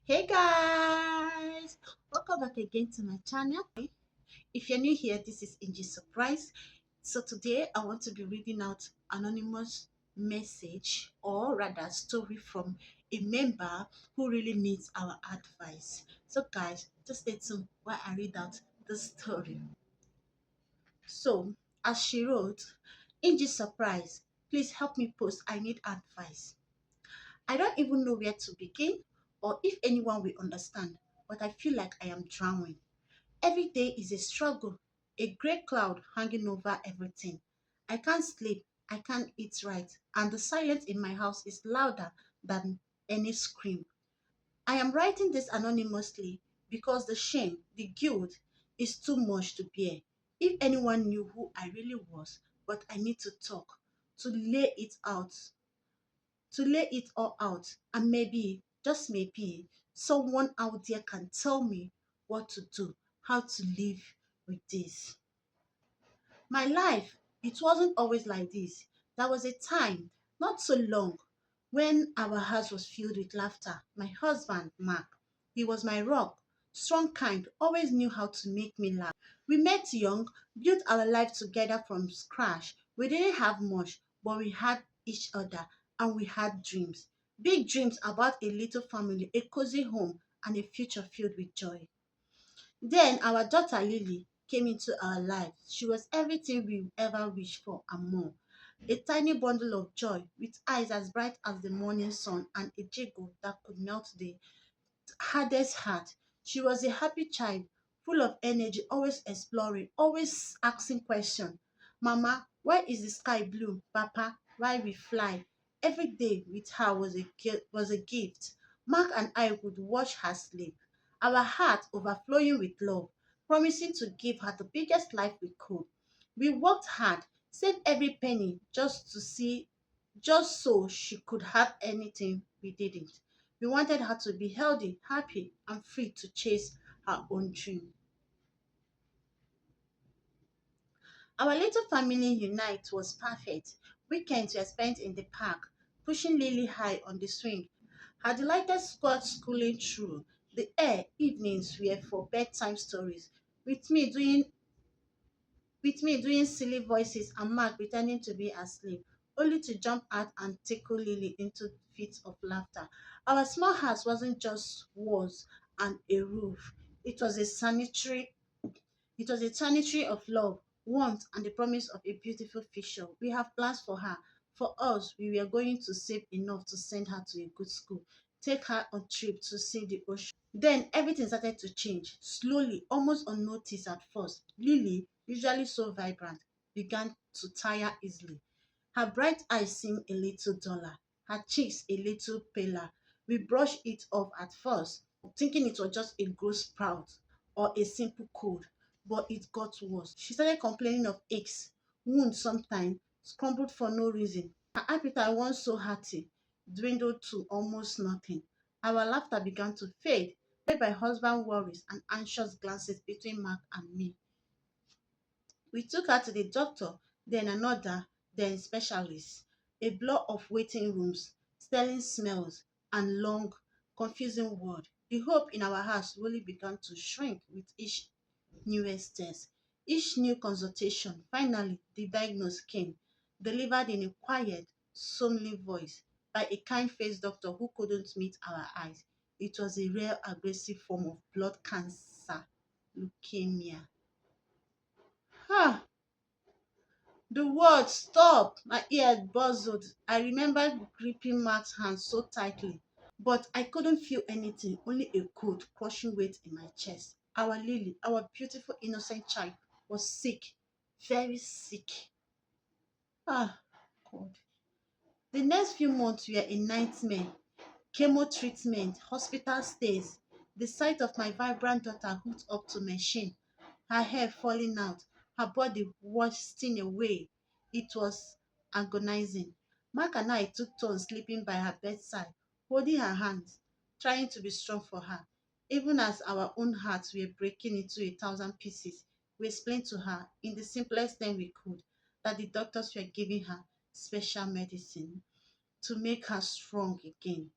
Hey guys, welcome back again to my channel. If you're new here, this is Nji-surprise. So today I want to be reading out anonymous message, or rather story from a member who really needs our advice. So guys, just stay tuned while I read out the story. So as she wrote, Nji-surprise, please help me post, I need advice. I don't even know where to begin or if anyone will understand, but I feel like I am drowning. Every day is a struggle, a grey cloud hanging over everything. I can't sleep, I can't eat right, and the silence in my house is louder than any scream. I am writing this anonymously because the shame, the guilt is too much to bear. If anyone knew who I really was, but I need to talk, to lay it out to lay it all out, and maybe, just maybe, someone out there can tell me what to do, how to live with this. My life, it wasn't always like this. There was a time, not so long, when our house was filled with laughter. My husband, Mark, he was my rock, strong, kind, always knew how to make me laugh. We met young, built our life together from scratch. We didn't have much, but we had each other and we had dreams. Big dreams about a little family, a cozy home, and a future filled with joy. Then our daughter Lily came into our lives. She was everything we ever wished for and more. A tiny bundle of joy with eyes as bright as the morning sun and a jiggle that could melt the hardest heart. She was a happy child, full of energy, always exploring, always asking questions. Mama, why is the sky blue? Papa, why we fly? Every day with her was a gift. Mark and I would watch her sleep, our hearts overflowing with love, promising to give her the biggest life we could. We worked hard, saved every penny just so she could have anything we didn't. We wanted her to be healthy, happy, and free to chase her own dream. Our little family unite was perfect. Weekends were spent in the park, pushing Lily high on the swing. Her delighted squad schooling through the air. Evenings were for bedtime stories, with me doing silly voices and Mark pretending to be asleep, only to jump out and tickle Lily into fits of laughter. Our small house wasn't just walls and a roof. It was a sanitary of love, warmth, and the promise of a beautiful future. We have plans for her. For us, we were going to save enough to send her to a good school, take her on trip to see the ocean. Then everything started to change, slowly, almost unnoticed at first. Lily, usually so vibrant, began to tire easily. Her bright eyes seemed a little duller, her cheeks a little paler. We brushed it off at first, thinking it was just a growth sprout or a simple cold, but it got worse. She started complaining of aches, wounds sometimes, scrambled for no reason. Her appetite, once so hearty, dwindled to almost nothing. Our laughter began to fade, led by husband worries and anxious glances between Mark and me. We took her to the doctor, then another, then specialists. A blur of waiting rooms, smelling smells, and long, confusing word. The hope in our house slowly began to shrink with each newest test, each new consultation. Finally, the diagnosis came, delivered in a quiet, somely voice by a kind-faced doctor who couldn't meet our eyes. It was a rare aggressive form of blood cancer, leukemia. Ah, the word stop! My ear buzzed. I remember gripping Mark's hand so tightly, but I couldn't feel anything, only a cold, crushing weight in my chest. Our Lily, our beautiful, innocent child, was sick, very sick. Ah, God. The next few months were a nightmare. Chemo treatment, hospital stays, the sight of my vibrant daughter hooked up to machine, her hair falling out, her body wasting away. It was agonizing. Mark and I took turns sleeping by her bedside, holding her hands, trying to be strong for her. Even as our own hearts were breaking into 1,000 pieces, we explained to her in the simplest thing we could that the doctors were giving her special medicine to make her strong again.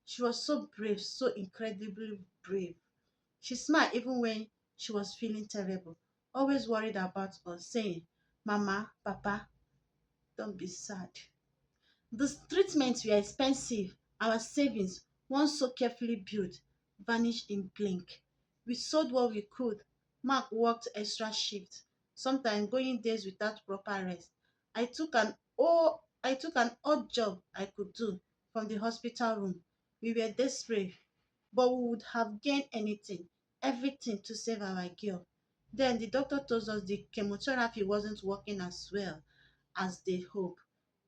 She was so brave, so incredibly brave. She smiled even when she was feeling terrible, always worried about us, saying, Mama, Papa, don't be sad. The treatments were expensive. Our savings, once so carefully built, vanished in blink. We sold what we could. Mark worked extra shifts, sometimes going days without proper rest. I took an odd job I could do from the hospital room. We were desperate, but we would have gained anything, everything to save our girl. Then the doctor told us the chemotherapy wasn't working as well as they hoped.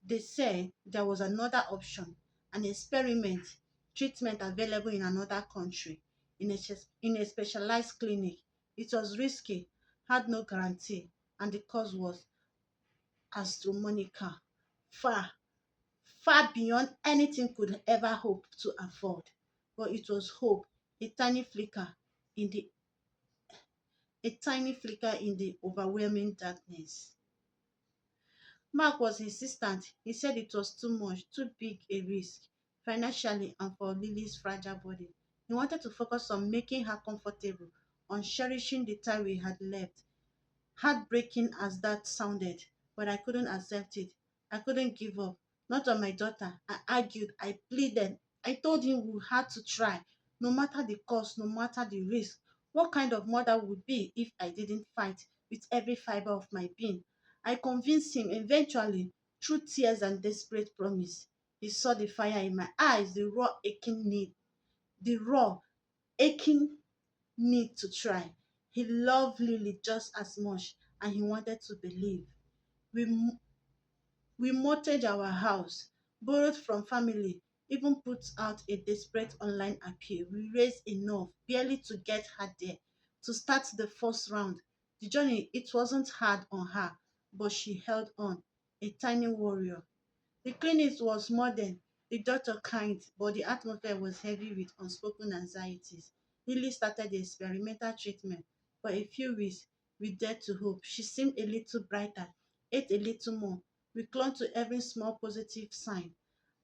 They said there was another option, an experiment treatment available in another country, in a specialized clinic. It was risky, had no guarantee, and the cost was astronomical, far, far beyond anything could ever hope to afford. But it was hope, a tiny flicker in the overwhelming darkness. Mark was insistent. He said it was too much, too big a risk, financially and for Lily's fragile body. He wanted to focus on making her comfortable, on cherishing the time we had left. Heartbreaking as that sounded, but I couldn't accept it. I couldn't give up. Not on my daughter. I argued, I pleaded. I told him we had to try, no matter the cost, no matter the risk. What kind of mother would be if I didn't fight with every fiber of my being? I convinced him eventually through tears and desperate promise. He saw the fire in my eyes, the raw, aching need to try. He loved Lily just as much and he wanted to believe. We, we mortgaged our house, borrowed from family, even put out a desperate online appeal. We raised enough, barely to get her there, to start the first round. The journey, it wasn't hard on her, but she held on, a tiny warrior. The clinic was modern, the doctor kind, but the atmosphere was heavy with unspoken anxieties. Lily started the experimental treatment. For a few weeks, we dared to hope. She seemed a little brighter, ate a little more. We clung to every small positive sign,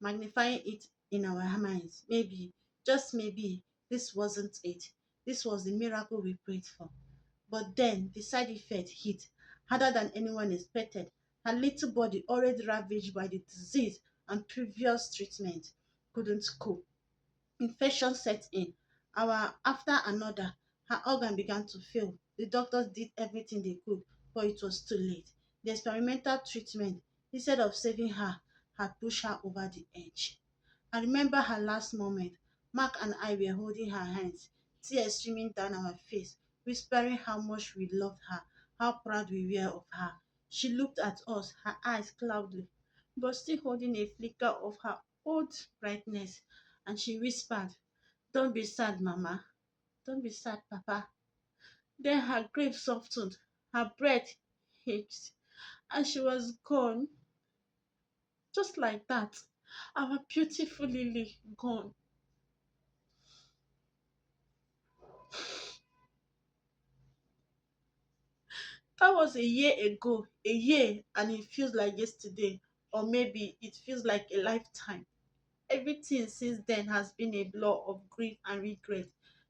magnifying it in our minds. Maybe, just maybe, this wasn't it. This was the miracle we prayed for. But then the side effect hit harder than anyone expected. Her little body, already ravaged by the disease and previous treatment, couldn't cope. Infection set in. Hour after another, her organ began to fail. The doctors did everything they could, but it was too late. The experimental treatment, instead of saving her, had pushed her over the edge. I remember her last moment. Mark and I were holding her hands, tears streaming down our face, whispering how much we loved her, how proud we were of her. She looked at us, her eyes clouded, but still holding a flicker of her old brightness, and she whispered, Don't be sad, Mama. Don't be sad, Papa. Then her grave softened, her breath ached, and she was gone, just like that. Our beautiful Lily gone. That was a year ago, a year, and it feels like yesterday, or maybe it feels like a lifetime. Everything since then has been a blur of grief and regret.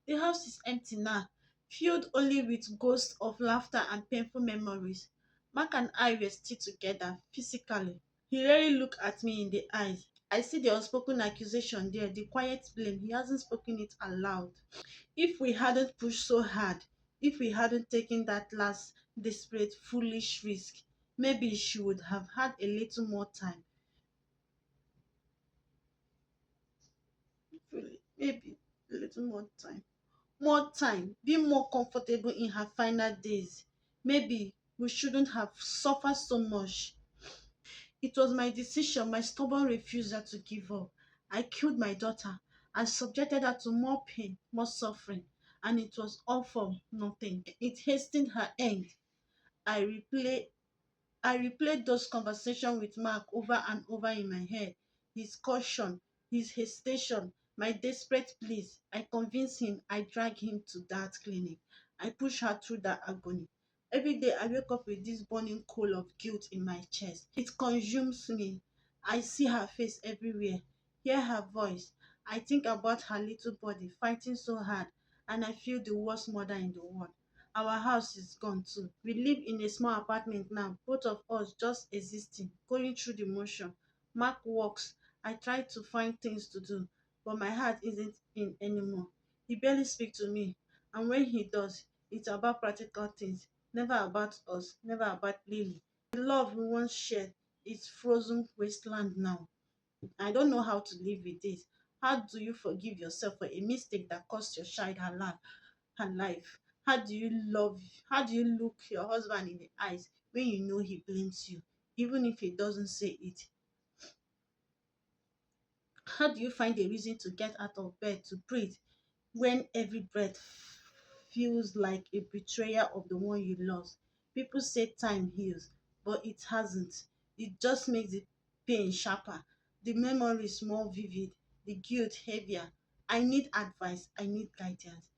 The house is empty now, filled only with ghosts of laughter and painful memories. Mark and I were still together, physically. He rarely looked at me in the eyes. I see the unspoken accusation there, the quiet blame. He hasn't spoken it aloud. If we hadn't pushed so hard, if we hadn't taken that last desperate, foolish risk, maybe she would have had a little more time. Maybe a little more time. More time, be more comfortable in her final days. Maybe we shouldn't have suffered so much. It was my decision, my stubborn refusal to give up. I killed my daughter. I subjected her to more pain, more suffering, and it was all for nothing. It hastened her end. I replay I replayed those conversations with Mark over and over in my head. His caution, his hesitation, my desperate pleas. I convinced him, I dragged him to that clinic. I pushed her through that agony. Every day I wake up with this burning coal of guilt in my chest. It consumes me. I see her face everywhere, hear her voice, I think about her little body fighting so hard, and I feel the worst mother in the world. Our house is gone too. We live in a small apartment now, both of us just existing, going through the motion. Mark works. I try to find things to do, but my heart isn't in anymore. He barely speaks to me, and when he does, it's about practical things, never about us, never about Lily. The love we once shared is frozen wasteland now. I don't know how to live with this. How do you forgive yourself for a mistake that cost your child her life? How do you love? How do you look your husband in the eyes when you know he blames you, even if he doesn't say it? How do you find a reason to get out of bed to breathe when every breath feels like a betrayal of the one you lost? People say time heals, but it hasn't. It just makes the pain sharper, the memories more vivid, the guilt heavier. I need advice, I need guidance.